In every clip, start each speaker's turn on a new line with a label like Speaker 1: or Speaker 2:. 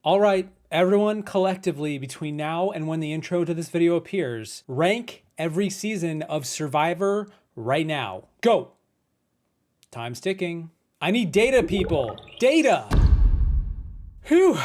Speaker 1: All right, everyone collectively between now and when the intro to this video appears, rank every season of Survivor right now. Go. Time's ticking. I need data, people. Data. Whew.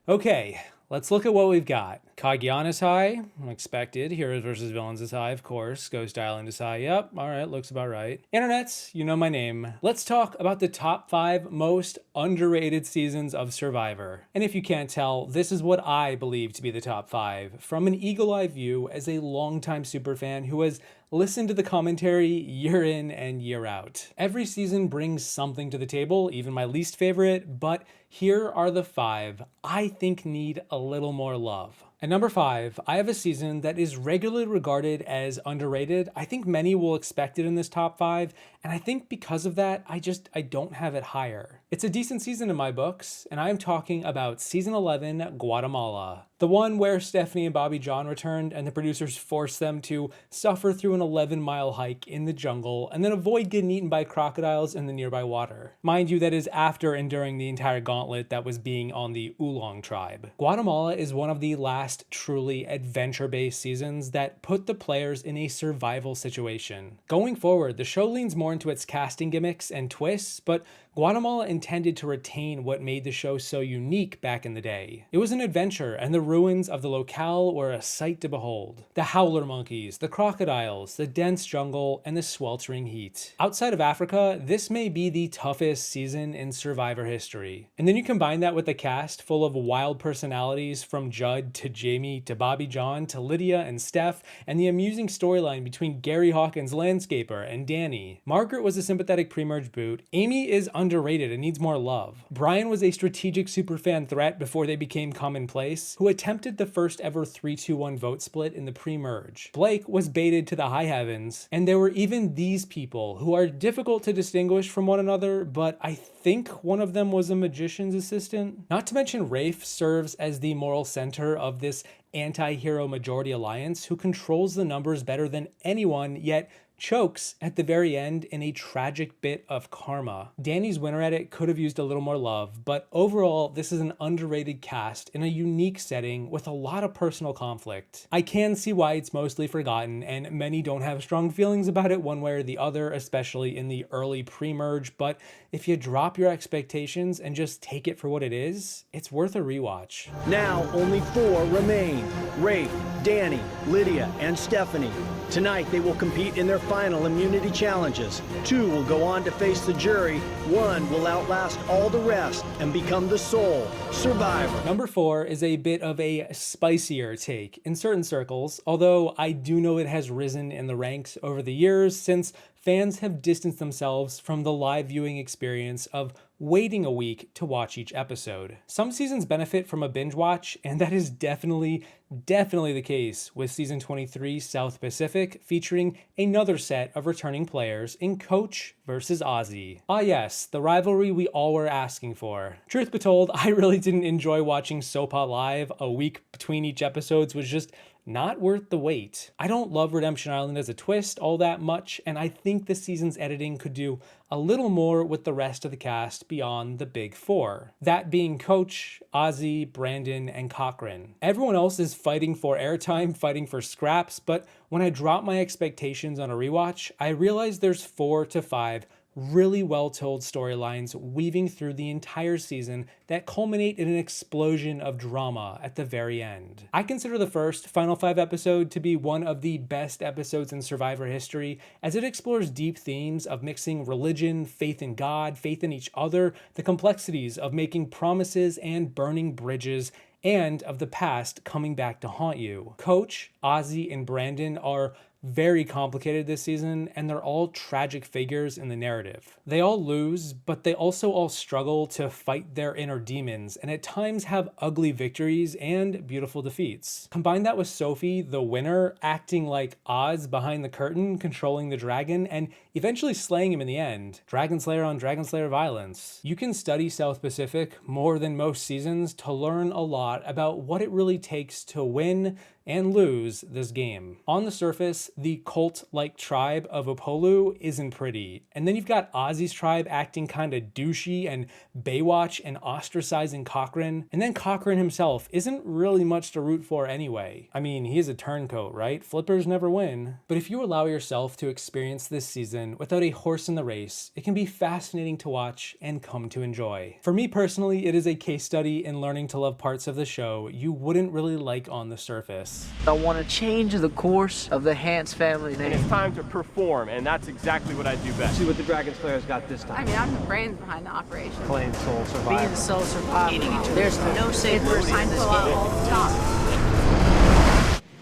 Speaker 1: Okay, let's look at what we've got. Cagayan is high, expected. Heroes versus villains is high, of course. Ghost Island is high. Yep, all right, looks about right. Internets, you know my name. Let's talk about the top 5 most underrated seasons of Survivor. And if you can't tell, this is what I believe to be the top 5 from an eagle-eye view as a longtime superfan who has listened to the commentary year in and year out. Every season brings something to the table, even my least favorite, but here are the 5 I think need a little more love. At number 5, I have a season that is regularly regarded as underrated. I think many will expect it in this top 5, and I think because of that, I don't have it higher. It's a decent season in my books, and I am talking about season 11, Guatemala. The one where Stephanie and Bobby John returned and the producers forced them to suffer through an 11-mile hike in the jungle and then avoid getting eaten by crocodiles in the nearby water. Mind you, that is after and during the entire gauntlet that was being on the Oolong tribe. Guatemala is one of the last truly adventure-based seasons that put the players in a survival situation. Going forward, the show leans more into its casting gimmicks and twists, but Guatemala intended to retain what made the show so unique back in the day. It was an adventure, and the ruins of the locale were a sight to behold. The howler monkeys, the crocodiles, the dense jungle, and the sweltering heat. Outside of Africa, this may be the toughest season in Survivor history. And then you combine that with a cast full of wild personalities from Judd to Jamie to Bobby John to Lydia and Steph, and the amusing storyline between Gary Hawkins' landscaper and Danny. Margaret was a sympathetic pre-merge boot. Amy is underrated and needs more love. Brian was a strategic superfan threat before they became commonplace, who attempted the first ever 3-2-1 vote split in the pre-merge. Blake was baited to the high heavens, and there were even these people who are difficult to distinguish from one another, but I think one of them was a magician's assistant. Not to mention Rafe serves as the moral center of this anti-hero majority alliance who controls the numbers better than anyone, yet chokes at the very end in a tragic bit of karma. Danny's winner edit could have used a little more love, but overall, this is an underrated cast in a unique setting with a lot of personal conflict. I can see why it's mostly forgotten, and many don't have strong feelings about it one way or the other, especially in the early pre-merge, but if you drop your expectations and just take it for what it is, it's worth a rewatch.
Speaker 2: Now only 4 remain: Rafe, Danny, Lydia, and Stephanie. Tonight they will compete in their final immunity challenges. 2 will go on to face the jury. 1 will outlast all the rest and become the sole survivor.
Speaker 1: Number 4 is a bit of a spicier take in certain circles, although I do know it has risen in the ranks over the years since fans have distanced themselves from the live viewing experience of waiting a week to watch each episode. Some seasons benefit from a binge watch, and that is definitely the case with season 23 South Pacific, featuring another set of returning players in Coach versus Ozzy. Ah yes, the rivalry we all were asking for. Truth be told, I really didn't enjoy watching Sopa live. A week between each episodes was just not worth the wait. I don't love Redemption Island as a twist all that much, and I think this season's editing could do a little more with the rest of the cast beyond the big 4. That being Coach, Ozzy, Brandon, and Cochran. Everyone else is fighting for airtime, fighting for scraps, but when I drop my expectations on a rewatch, I realize there's 4 to 5 really well-told storylines weaving through the entire season that culminate in an explosion of drama at the very end. I consider the first Final 5 episode to be one of the best episodes in Survivor history, as it explores deep themes of mixing religion, faith in God, faith in each other, the complexities of making promises and burning bridges, and of the past coming back to haunt you. Coach, Ozzy, and Brandon are very complicated this season, and they're all tragic figures in the narrative. They all lose, but they also all struggle to fight their inner demons, and at times have ugly victories and beautiful defeats. Combine that with Sophie, the winner, acting like Oz behind the curtain, controlling the dragon, and eventually slaying him in the end. Dragon Slayer on Dragon Slayer violence. You can study South Pacific more than most seasons to learn a lot about what it really takes to win and lose this game. On the surface, the cult-like tribe of Opolu isn't pretty, and then you've got Ozzy's tribe acting kinda douchey and Baywatch and ostracizing Cochran, and then Cochran himself isn't really much to root for anyway. I mean, he's a turncoat, right? Flippers never win. But if you allow yourself to experience this season without a horse in the race, it can be fascinating to watch and come to enjoy. For me personally, it is a case study in learning to love parts of the show you wouldn't really like on the surface.
Speaker 3: I want to change the course of the Hans family
Speaker 4: And
Speaker 3: name.
Speaker 4: it's time to perform, and that's exactly what I do best.
Speaker 5: See what the Dragon Slayer's got this
Speaker 6: I
Speaker 5: time.
Speaker 6: mean, I'm the brains behind the operation.
Speaker 5: Playing Soul
Speaker 3: Being
Speaker 5: Survivor.
Speaker 3: the sole survivor. There's no safe
Speaker 6: It's
Speaker 3: word.
Speaker 6: time to pull out all the stops.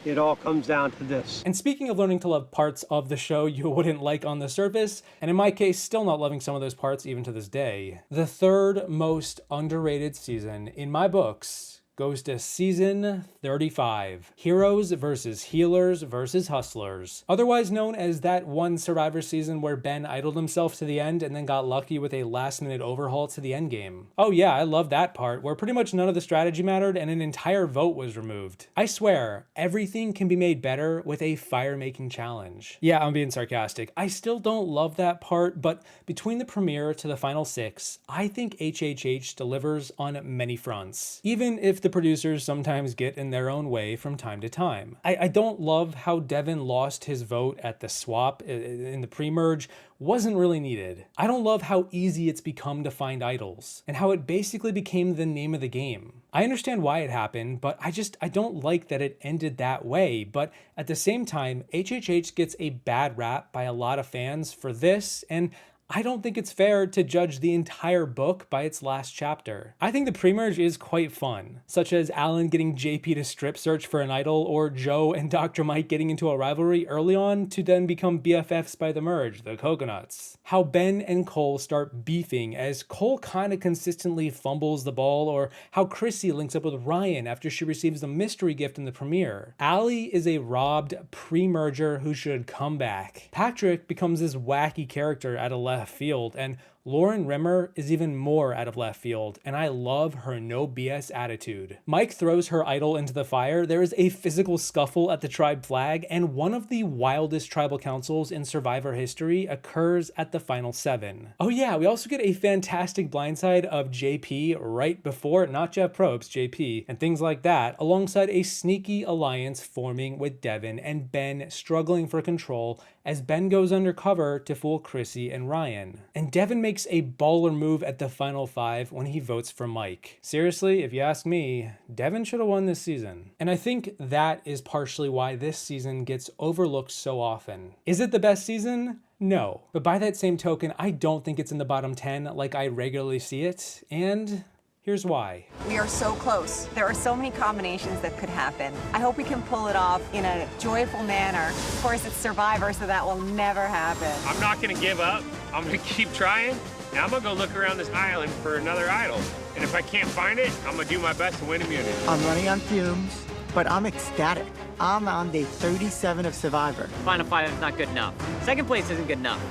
Speaker 5: It all comes down to this.
Speaker 1: And speaking of learning to love parts of the show you wouldn't like on the surface, and in my case, still not loving some of those parts even to this day, the third most underrated season in my books goes to season 35, Heroes versus Healers versus Hustlers. Otherwise known as that one Survivor season where Ben idled himself to the end and then got lucky with a last-minute overhaul to the end game. Oh yeah, I love that part, where pretty much none of the strategy mattered and an entire vote was removed. I swear, everything can be made better with a fire-making challenge. Yeah, I'm being sarcastic. I still don't love that part, but between the premiere to the final 6, I think HHH delivers on many fronts. Even if the producers sometimes get in their own way from time to time. I don't love how Devin lost his vote at the swap in the pre-merge. Wasn't really needed. I don't love how easy it's become to find idols, and how it basically became the name of the game. I understand why it happened, but I don't like that it ended that way. But at the same time, HHH gets a bad rap by a lot of fans for this, and I don't think it's fair to judge the entire book by its last chapter. I think the pre-merge is quite fun, such as Alan getting JP to strip search for an idol, or Joe and Dr. Mike getting into a rivalry early on to then become BFFs by the merge, the Coconuts. How Ben and Cole start beefing as Cole kinda consistently fumbles the ball, or how Chrissy links up with Ryan after she receives the mystery gift in the premiere. Allie is a robbed pre-merger who should come back. Patrick becomes this wacky character out of left field, and Lauren Rimmer is even more out of left field, and I love her no BS attitude. Mike throws her idol into the fire, there is a physical scuffle at the tribe flag, and one of the wildest tribal councils in Survivor history occurs at the final 7. Oh yeah, we also get a fantastic blindside of JP right before, not Jeff Probst, JP, and things like that, alongside a sneaky alliance forming with Devin and Ben struggling for control as Ben goes undercover to fool Chrissy and Ryan. And Devin makes a baller move at the final 5 when he votes for Mike. Seriously, if you ask me, Devin should have won this season. And I think that is partially why this season gets overlooked so often. Is it the best season? No. But by that same token, I don't think it's in the bottom 10 like I regularly see it, and here's why.
Speaker 7: We are so close. There are so many combinations that could happen. I hope we can pull it off in a joyful manner. Of course, it's Survivor, so that will never happen.
Speaker 4: I'm not gonna give up. I'm gonna keep trying. And I'm gonna go look around this island for another idol. And if I can't find it, I'm gonna do my best to win immunity.
Speaker 8: I'm running on fumes, but I'm ecstatic. I'm on day 37 of Survivor.
Speaker 3: Final 5 is not good enough. Second place isn't good enough.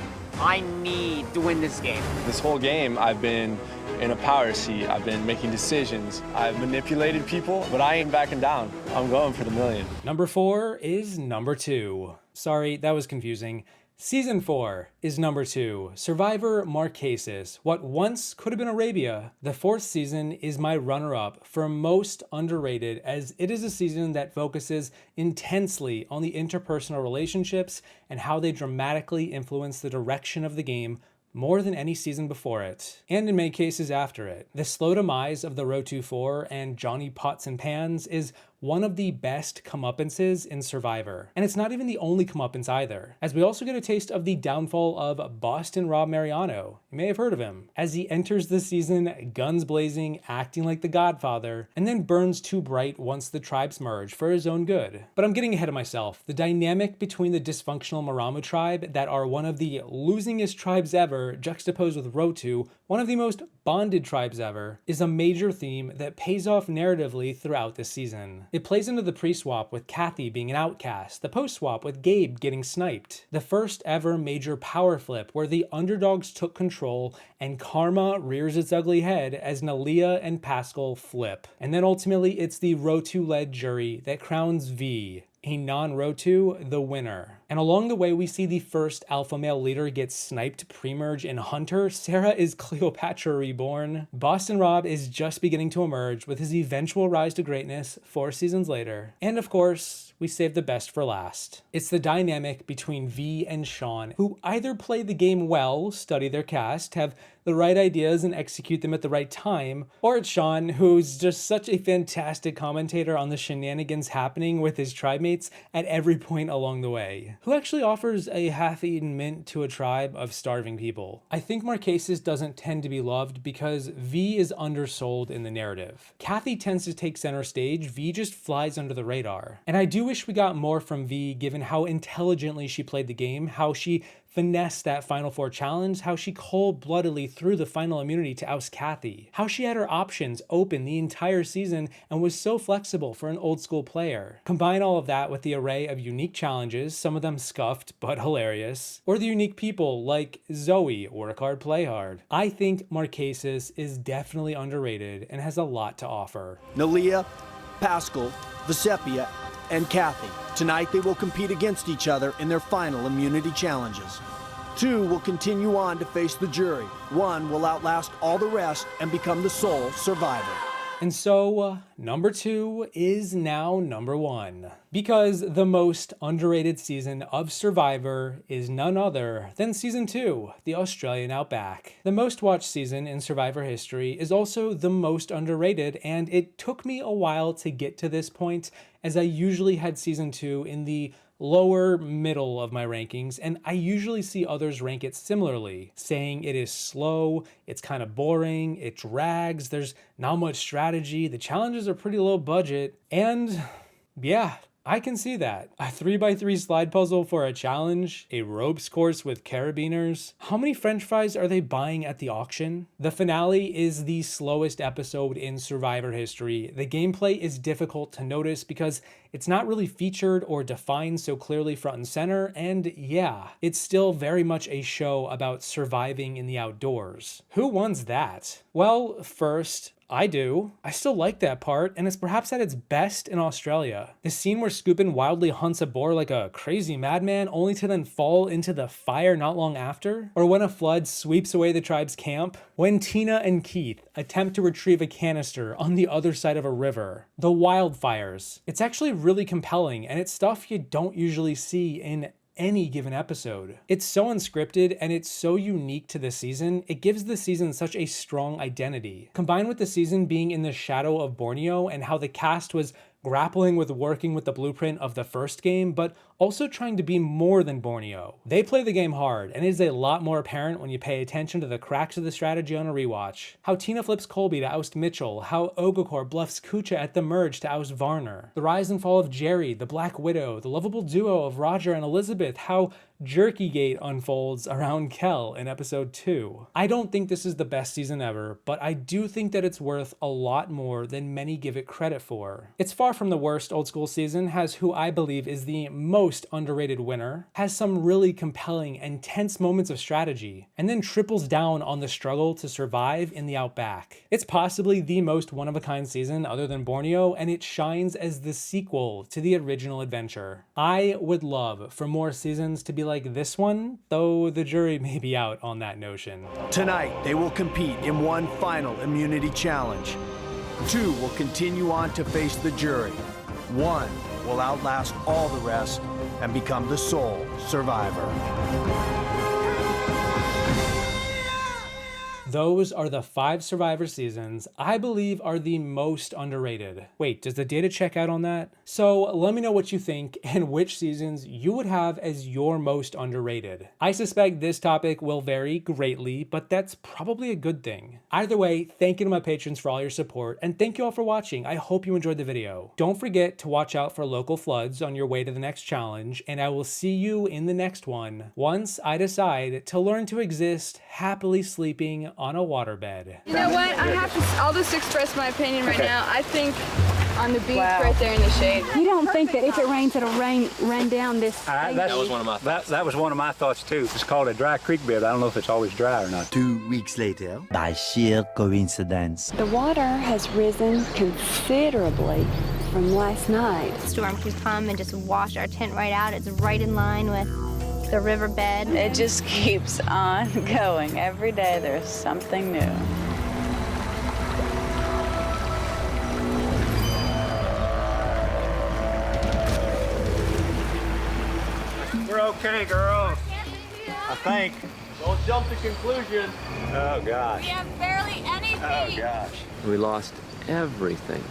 Speaker 3: I need to win this game.
Speaker 9: This whole game, I've been in a power seat. I've been making decisions. I've manipulated people, but I ain't backing down. I'm going for the million.
Speaker 1: Number 4 is number 2. Sorry, that was confusing. Season 4 is number 2, Survivor Marquesas, what once could have been Arabia. The 4th season is my runner-up for most underrated, as it is a season that focuses intensely on the interpersonal relationships and how they dramatically influence the direction of the game more than any season before it, and in many cases after it. The slow demise of the Row 2-4 and Johnny Pots and Pans is one of the best comeuppances in Survivor. And it's not even the only comeuppance either, as we also get a taste of the downfall of Boston Rob Mariano. You may have heard of him, as he enters the season guns blazing, acting like the Godfather, and then burns too bright once the tribes merge for his own good. But I'm getting ahead of myself. The dynamic between the dysfunctional Maramu tribe that are one of the losingest tribes ever Survivor, juxtaposed with Rotu, one of the most bonded tribes ever, is a major theme that pays off narratively throughout this season. It plays into the pre-swap with Kathy being an outcast, the post-swap with Gabe getting sniped, the first ever major power flip where the underdogs took control and karma rears its ugly head as Nalia and Pascal flip. And then ultimately it's the Rotu-led jury that crowns V, a non-Rotu, the winner. And along the way, we see the first alpha male leader get sniped pre-merge in Hunter. Sarah is Cleopatra reborn. Boston Rob is just beginning to emerge with his eventual rise to greatness 4 seasons later. And of course, we saved the best for last. It's the dynamic between V and Sean, who either play the game well, study their cast, have the right ideas and execute them at the right time, or it's Sean, who's just such a fantastic commentator on the shenanigans happening with his tribe mates at every point along the way, who actually offers a half-eaten mint to a tribe of starving people. I think Marquesas doesn't tend to be loved because V is undersold in the narrative. Kathy tends to take center stage, V just flies under the radar. And I do wish we got more from V given how intelligently she played the game, how she finessed that Final Four challenge, how she cold-bloodedly threw the final immunity to oust Kathy, how she had her options open the entire season and was so flexible for an old-school player. Combine all of that with the array of unique challenges, some of them scuffed but hilarious, or the unique people like Zoe, work hard, play hard. I think Marquesas is definitely underrated and has a lot to offer.
Speaker 2: Nalia, Pascal, Vesepia, and Kathy. Tonight they will compete against each other in their final immunity challenges. 2 will continue on to face the jury. 1 will outlast all the rest and become the sole survivor.
Speaker 1: And so, number 2 is now number 1. Because the most underrated season of Survivor is none other than Season 2, the Australian Outback. The most watched season in Survivor history is also the most underrated, and it took me a while to get to this point, as I usually had Season 2 in the lower middle of my rankings, and I usually see others rank it similarly, saying it is slow, it's kind of boring, it drags, there's not much strategy, the challenges are pretty low budget, and yeah, I can see that. A 3x3 slide puzzle for a challenge, a ropes course with carabiners. How many french fries are they buying at the auction? The finale is the slowest episode in Survivor history. The gameplay is difficult to notice because it's not really featured or defined so clearly front and center, and yeah, it's still very much a show about surviving in the outdoors. Who wants that? Well, first, I do. I still like that part, and it's perhaps at its best in Australia. The scene where Scoopin wildly hunts a boar like a crazy madman only to then fall into the fire not long after? Or when a flood sweeps away the tribe's camp? When Tina and Keith attempt to retrieve a canister on the other side of a river? The wildfires. It's actually really compelling, and it's stuff you don't usually see in any given episode. It's so unscripted and it's so unique to the season, it gives the season such a strong identity. Combined with the season being in the shadow of Borneo and how the cast was grappling with working with the blueprint of the first game, but also trying to be more than Borneo. They play the game hard, and it is a lot more apparent when you pay attention to the cracks of the strategy on a rewatch. How Tina flips Colby to oust Mitchell, how Ogakor bluffs Kucha at the merge to oust Varner, the rise and fall of Jerry, the Black Widow, the lovable duo of Roger and Elizabeth, how Jerkygate unfolds around Kel in episode 2. I don't think this is the best season ever, but I do think that it's worth a lot more than many give it credit for. It's far from the worst old school season, has who I believe is the most underrated winner, has some really compelling and tense moments of strategy, and then triples down on the struggle to survive in the outback. It's possibly the most one-of-a-kind season other than Borneo, and it shines as the sequel to the original adventure. I would love for more seasons to be like this one, though the jury may be out on that notion.
Speaker 2: Tonight, they will compete in one final immunity challenge. 2 will continue on to face the jury. 1 will outlast all the rest and become the sole survivor.
Speaker 1: Those are the 5 Survivor seasons I believe are the most underrated. Wait, does the data check out on that? So let me know what you think and which seasons you would have as your most underrated. I suspect this topic will vary greatly, but that's probably a good thing. Either way, thank you to my patrons for all your support, and thank you all for watching. I hope you enjoyed the video. Don't forget to watch out for local floods on your way to the next challenge, and I will see you in the next one once I decide to learn to exist happily sleeping on a waterbed.
Speaker 10: You know what? I'll just express my opinion right now. I think on the beach right there in the shade.
Speaker 11: You don't think that if it rains, it'll rain down this?
Speaker 12: That was one of my thoughts. That was one of my thoughts too. It's called a dry creek bed. I don't know if it's always dry or not.
Speaker 13: 2 weeks later, by sheer coincidence,
Speaker 11: The water has risen considerably from last night.
Speaker 14: Storm can come and just wash our tent right out. It's right in line with the riverbed.
Speaker 15: It just keeps on going. Every day there's something new.
Speaker 12: We're okay, girl. I think.
Speaker 9: Don't jump to conclusions.
Speaker 12: Oh, gosh.
Speaker 6: We have barely anything.
Speaker 12: Oh, gosh.
Speaker 16: We lost everything.